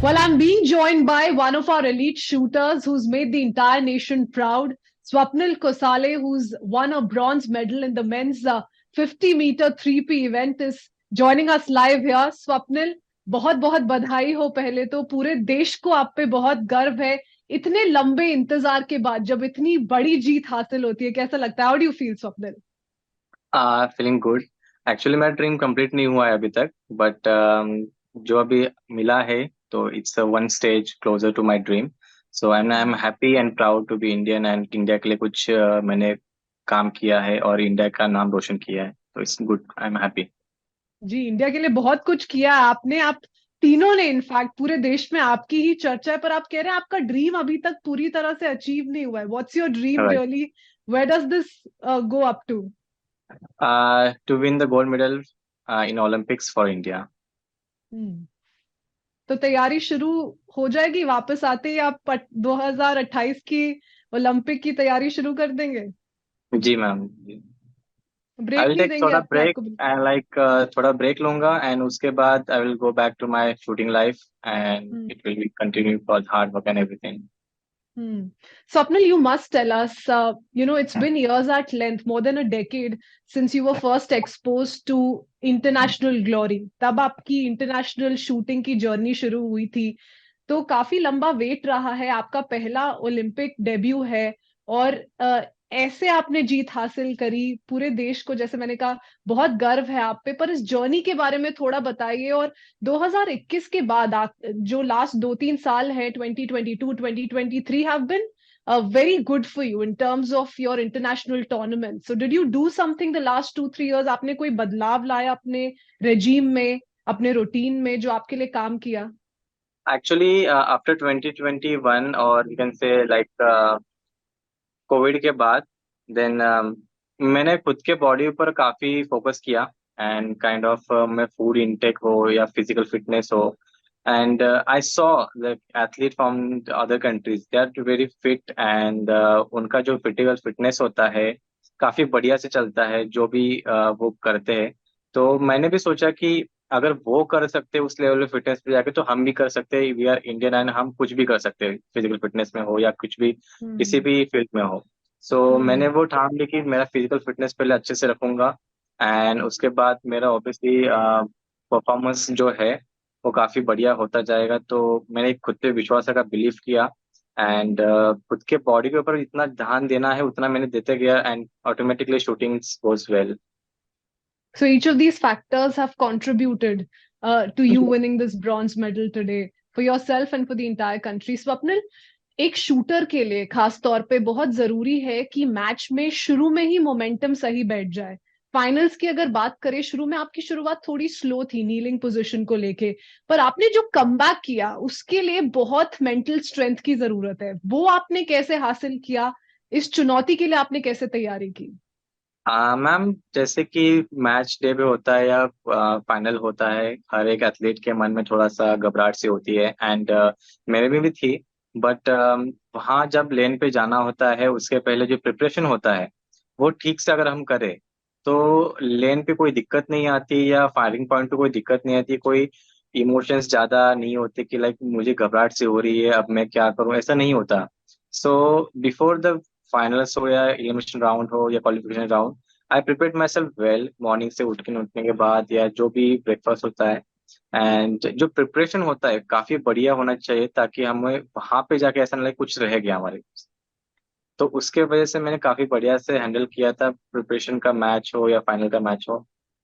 Well, I'm being joined by one of our elite shooters who's made the entire nation proud, Swapnil Kosale, who's won a bronze medal in the men's 50-meter 3P event, is joining us live here. Swapnil, बहुत बहुत बधाई हो। पहले तो पूरे देश को आप पे बहुत गर्व है। इतने लंबे इंतजार के बाद जब इतनी बड़ी जीत हासिल होती है, कैसा लगता है? How do you feel, Swapnil? Feeling good. Actually मेरा ड्रीम कंप्लीट नहीं हुआ है अभी तक, बट जो अभी मिला है तो it's one stage closer to my dream. So I am happy and proud to be Indian and India के लिए कुछ मैंने काम किया है और इंडिया का नाम रोशन किया है, तो it's good, I am happy. जी, इंडिया के लिए बहुत कुछ किया है आपने। आप तीनों ने, इनफैक्ट पूरे देश में आपकी ही चर्चा है, पर आप कह रहे हैं आपका ड्रीम अभी तक पूरी तरह से अचीव नहीं हुआ है। What's your dream right. Really? Where does this go up to? To win the gold medal in Olympics for India. तो तैयारी शुरू हो जाएगी वापस आते ही? आप 2028 की ओलंपिक की तैयारी शुरू कर देंगे? जी मैम। आई ब्रेक विल नहीं टेक देंगे थोड़ा अपने आप ब्रेक को बिल्कुल? एंड लाइक थोड़ा ब्रेक लूंगा एंड उसके बाद I will go back to my shooting life and it will be continue for hard work and everything. Hmm. Swapnil, you must tell us, it's been years at length, more than a decade, since you were first exposed to international glory. तब आपकी international shooting की journey शुरू हुई थी। तो काफी लंबा wait रहा है, आपका पहला ओलंपिक डेब्यू है। और ऐसे आपने जीत हासिल करी, पूरे देश को, जैसे मैंने कहा, बहुत गर्व है आप पे। पर इस जर्नी के बारे में थोड़ा बताइए। और 2021 के बाद जो लास्ट 2-3 साल है, 2022 2023 have been very good for you in terms of your international tournament. So did you do something the last 2-3 years? आपने कोई बदलाव लाया अपने रेजीम में, अपने रूटीन में, जो आपके लिए काम किया? एक्चुअली आफ्टर 2021 और you can say like Covid के बाद देन मैंने खुद के बॉडी ऊपर काफी फोकस किया एंड काइंड ऑफ मैं फूड इनटेक हो या फिजिकल फिटनेस हो and I saw the athlete from other countries they are very fit and उनका जो फिजिकल फिटनेस होता है काफी बढ़िया से चलता है जो भी वो करते हैं। तो मैंने भी सोचा कि अगर वो कर सकते हैं उस लेवल पे फिटनेस पे जाके तो हम भी कर सकते हैं। वी आर इंडियन एंड हम कुछ भी कर सकते हैं फिजिकल फिटनेस में हो या कुछ भी किसी हम्म। भी फील्ड में हो। सो मैंने हम्म। वो ठान ली कि मेरा फिजिकल फिटनेस पहले अच्छे से रखूंगा एंड उसके बाद मेरा ऑब्वियसली परफॉर्मेंस जो है वो काफी बढ़िया होता जाएगा। तो मैंने खुद पे विश्वास रखा, बिलीव किया एंड खुद के बॉडी के ऊपर जितना ध्यान देना है उतना मैंने देते गया and automatically shooting goes well. So each of these factors have contributed to you winning this bronze medal today, for yourself and for the entire country. Swapnil, एक शूटर के लिए खास तौर पे बहुत जरूरी है कि मैच में शुरू में ही मोमेंटम सही बैठ जाए। फाइनल्स की अगर बात करें, शुरू में आपकी शुरुआत थोड़ी स्लो थी नीलिंग पोजीशन को लेके, पर आपने जो कमबैक किया उसके लिए बहुत मेंटल स्ट्रेंथ की जरूरत है। वो आपने कैसे हासिल किया? इस चुनौती के लिए आपने कैसे तैयारी की? मैम जैसे कि मैच डे पे होता है या फाइनल होता है, हर एक एथलीट के मन में थोड़ा सा घबराहट सी होती है एंड मेरे में भी थी। बट वहाँ जब लेन पे जाना होता है उसके पहले जो प्रिपरेशन होता है वो ठीक से अगर हम करें तो लेन पे कोई दिक्कत नहीं आती या फायरिंग पॉइंट पे कोई दिक्कत नहीं आती। कोई इमोशंस ज्यादा नहीं होते कि लाइक मुझे घबराहट सी हो रही है अब मैं क्या करूँ, ऐसा नहीं होता। सो बिफोर द फाइनल्स हो या एलिमिनेशन राउंड हो या qualification round, I prepared my self well. Morning से उठने के बाद या जो भी ब्रेकफास्ट होता है एंड जो प्रिपरेशन होता है काफी बढ़िया होना चाहिए ताकि हमें वहां पे जाके ऐसा ना लगे कुछ रह गया हमारे। तो उसके वजह से मैंने काफी बढ़िया से हैंडल किया था, प्रिपरेशन का मैच हो या फाइनल का मैच हो।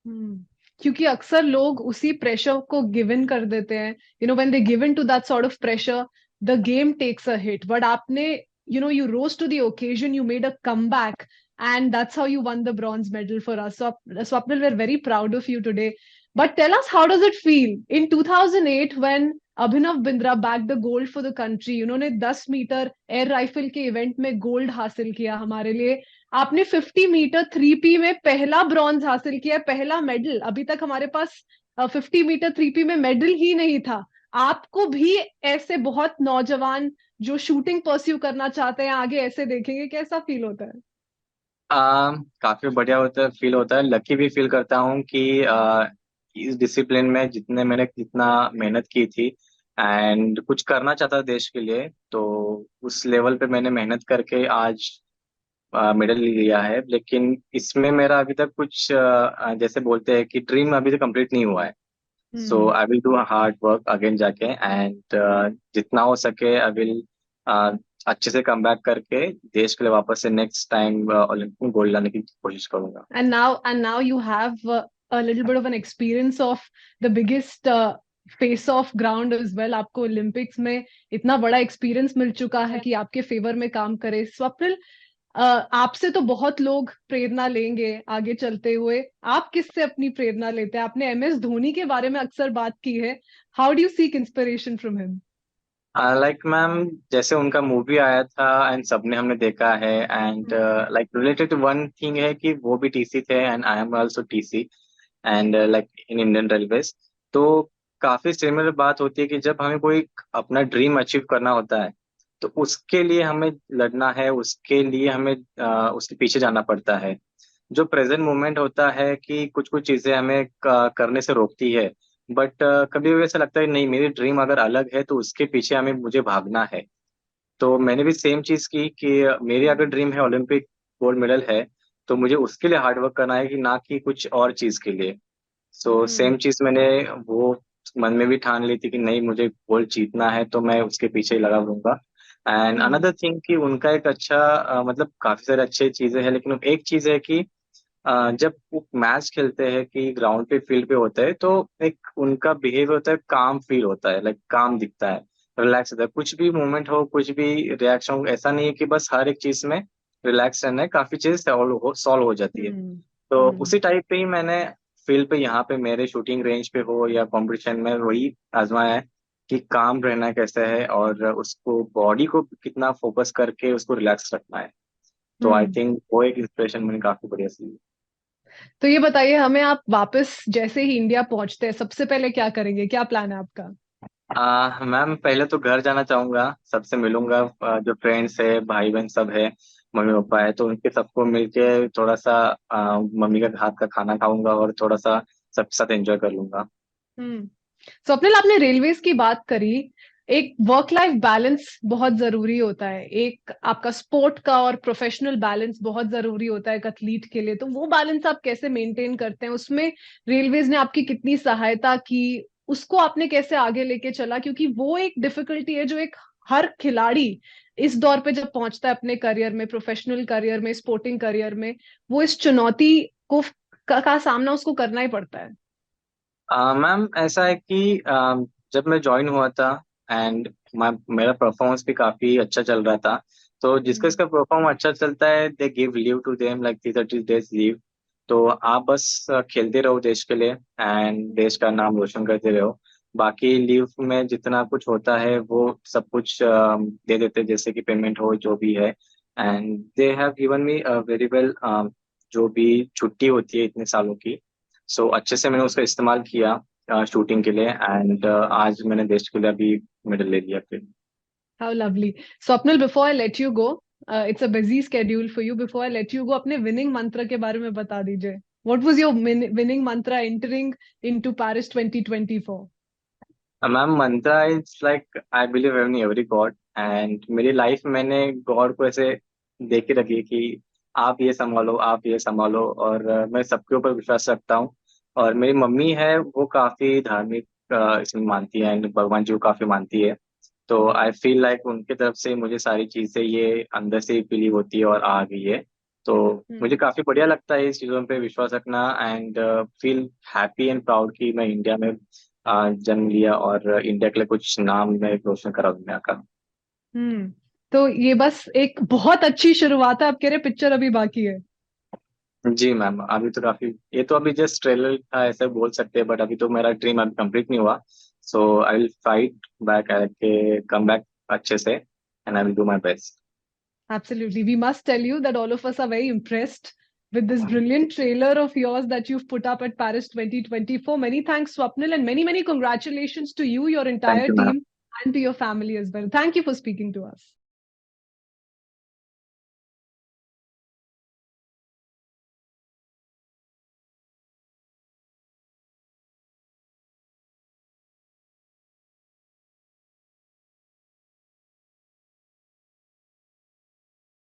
हम्म। क्योंकि अक्सर लोग उसी प्रेशर को गिव इन कर देते हैं। When they give in to that sort of pressure, the game takes a hit. But आपने, you rose to the occasion, you made a comeback, and that's how you won the bronze medal for us. So Swapnil, we're very proud of you today. But tell us, how does it feel in 2008 when Abhinav Bindra bagged the gold for the country? उन्होंने 10 metre air rifle के event में gold हासिल किया हमारे लिए। आपने 50 metre 3P में पहला ब्रॉन्ज हासिल किया, पहला मेडल। अभी तक हमारे पास 50 मीटर 3P में मेडल ही नहीं था। आपको भी ऐसे बहुत नौजवान जो शूटिंग परस्यू करना चाहते हैं आगे ऐसे देखेंगे, कैसा फील होता है? काफी बढ़िया होता है, फील होता है, लकी भी फील करता हूँ कि इस डिसिप्लिन में जितने मैंने जितना मेहनत की थी एंड कुछ करना चाहता था देश के लिए। तो उस लेवल पे मैंने मेहनत करके आज मेडल लिया है। लेकिन इसमें मेरा अभी तक कुछ जैसे बोलते हैं कि ड्रीम अभी तक कंप्लीट नहीं हुआ है। So hmm. I will do hard work again जाके, एंड जितना हो सके आई विल अच्छे से कम बैक करके देश के लिए वापस से नेक्स्ट टाइम ओलंपिक में गोल्ड लाने की कोशिश करूंगा। And now you have a little bit of an experience of the biggest face off ground as well. आपको ओलंपिक्स में इतना बड़ा एक्सपीरियंस मिल चुका है कि आपके फेवर में काम करे। स्वप्निल, आपसे तो बहुत लोग प्रेरणा लेंगे आगे चलते हुए। आप किससे अपनी प्रेरणा लेते हैं? आपने MS धोनी के बारे में अक्सर बात की है। How do you seek inspiration from him? Like ma'am, जैसे उनका मूवी आया था एंड सबने हमने देखा है, and like related one thing है कि वो भी टीसी थे and I am also TC, and like in Indian railways. तो काफी सिमिलर बात होती है कि जब हमें कोई अपना ड्रीम अचीव करना होता है तो उसके लिए हमें लड़ना है, उसके लिए हमें उसके पीछे जाना पड़ता है। जो प्रेजेंट मोमेंट होता है कि कुछ कुछ चीजें हमें करने से रोकती है, बट कभी कभी ऐसा लगता है नहीं, मेरी ड्रीम अगर अलग है तो उसके पीछे हमें मुझे भागना है। तो मैंने भी सेम चीज की कि मेरी अगर ड्रीम है ओलंपिक गोल्ड मेडल है तो मुझे उसके लिए हार्ड वर्क करना है, कि ना कि कुछ और चीज के लिए। सो हम्म। सेम चीज मैंने वो मन में भी ठान ली थी कि नहीं, मुझे गोल्ड जीतना है तो मैं उसके पीछे ही लगा रहूंगा। And hmm. अनदर थिंग कि उनका एक अच्छा मतलब काफी सारे अच्छे चीजें हैं, लेकिन एक चीज है कि जब वो मैच खेलते हैं कि ग्राउंड पे फील्ड पे होते हैं तो एक उनका बिहेवियर होता है, काम फील होता है, लाइक काम दिखता है, रिलैक्स होता है। कुछ भी मूवमेंट हो, कुछ भी रिएक्शन हो, ऐसा नहीं है कि बस हर एक चीज में रिलैक्स रहना है, काफी चीजें सॉल्व हो जाती है। हम्म। तो हम्म। उसी टाइप पे ही मैंने फील्ड पे यहाँ पे मेरे शूटिंग रेंज पे हो या कंपटीशन में वही आजमाया है कि काम रहना कैसे है और उसको बॉडी को कितना फोकस करके उसको रिलैक्स रखना है। तो आई हम्म। थिंक वो एक इंस्पिरेशन मैंने काफी बढ़िया सी। तो ये बताइए हमें, आप वापस जैसे ही इंडिया पहुंचते हैं सबसे पहले क्या करेंगे? क्या प्लान है आपका? मैम पहले तो घर जाना चाहूंगा, सबसे मिलूंगा, जो फ्रेंड्स है, भाई बहन सब है, मम्मी पापा है, तो उनके सबको मिलके थोड़ा सा मम्मी का हाथ का खाना खाऊंगा और थोड़ा सा सबके साथ एंजॉय कर लूंगा। हम्म। स्वप्निल, आपने रेलवेज की बात करी। एक वर्क लाइफ बैलेंस बहुत जरूरी होता है, एक आपका स्पोर्ट का और प्रोफेशनल बैलेंस बहुत जरूरी होता है एक एथलीट के लिए। तो वो बैलेंस आप कैसे मेंटेन करते हैं? उसमें रेलवेज ने आपकी कितनी सहायता की? उसको आपने कैसे आगे लेके चला? क्योंकि वो एक डिफिकल्टी है जो एक हर खिलाड़ी इस दौर पे जब पहुंचता है अपने करियर में, प्रोफेशनल करियर में, स्पोर्टिंग करियर में, वो इस चुनौती को का सामना उसको करना ही पड़ता है। मैम ऐसा है कि जब मैं ज्वाइन हुआ था एंड मेरा परफॉर्मेंस भी काफी अच्छा चल रहा था, तो जिसका हम्म। इसका परफॉर्म अच्छा चलता है they give leave to them like 30 days leave. तो आप बस खेलते रहो देश के लिए एंड देश का नाम रोशन करते रहो। बाकी लीव में जितना कुछ होता है वो सब कुछ दे देते हैं, जैसे कि पेमेंट हो जो भी है। And they have given me very well, जो भी छुट्टी होती है इतने सालों की। सो अच्छे से मैंने उसका इस्तेमाल किया शूटिंग के लिए, एंड आज मैंने देश के लिए अभी मेडल ले लिया फिर। How lovely. Swapnil, before I let you go, it's a busy schedule for you. Before I let you go, अपने winning mantra के बारे में बता दीजिए. What was your winning mantra entering into Paris 2024? Ma'am Mantra is like I believe in every God, and मेरी life में मैंने God को ऐसे देख के रखी है कि आप ये संभालो, आप ये संभालो, और मैं सबके ऊपर विश्वास रखता हूँ। और मेरी मम्मी है वो काफी धार्मिक इसमें मानती है एंड भगवान जी को काफी मानती है। तो आई फील लाइक उनकी तरफ से मुझे सारी चीजें ये अंदर से ही बिलीव होती है और आ गई है। तो मुझे हम्म। काफी बढ़िया लगता है इस चीजों पे विश्वास रखना, and feel happy and proud कि मैं इंडिया में जन्म लिया और इंडिया के लिए कुछ नाम में रोशन करा दुनिया का। हम्म। तो ये बस एक बहुत अच्छी शुरुआत है। आप कह रहे पिक्चर अभी बाकी है। जी मैम, अभी तो काफी, ये तो अभी जस्ट ट्रेलर था ऐसे बोल सकते हैं, बट अभी तो मेरा ड्रीम अभी कंप्लीट नहीं हुआ। सो आई विल फाइट बैक के कम बैक अच्छे से, and I will do my best. Absolutely. We must tell you that all of us are very impressed with this brilliant trailer of yours that you've put up at Paris 2024. Many thanks, Swapnil, and many, many congratulations to you, your thank entire you ma'am. team, and to your family as well. Thank you for speaking to us.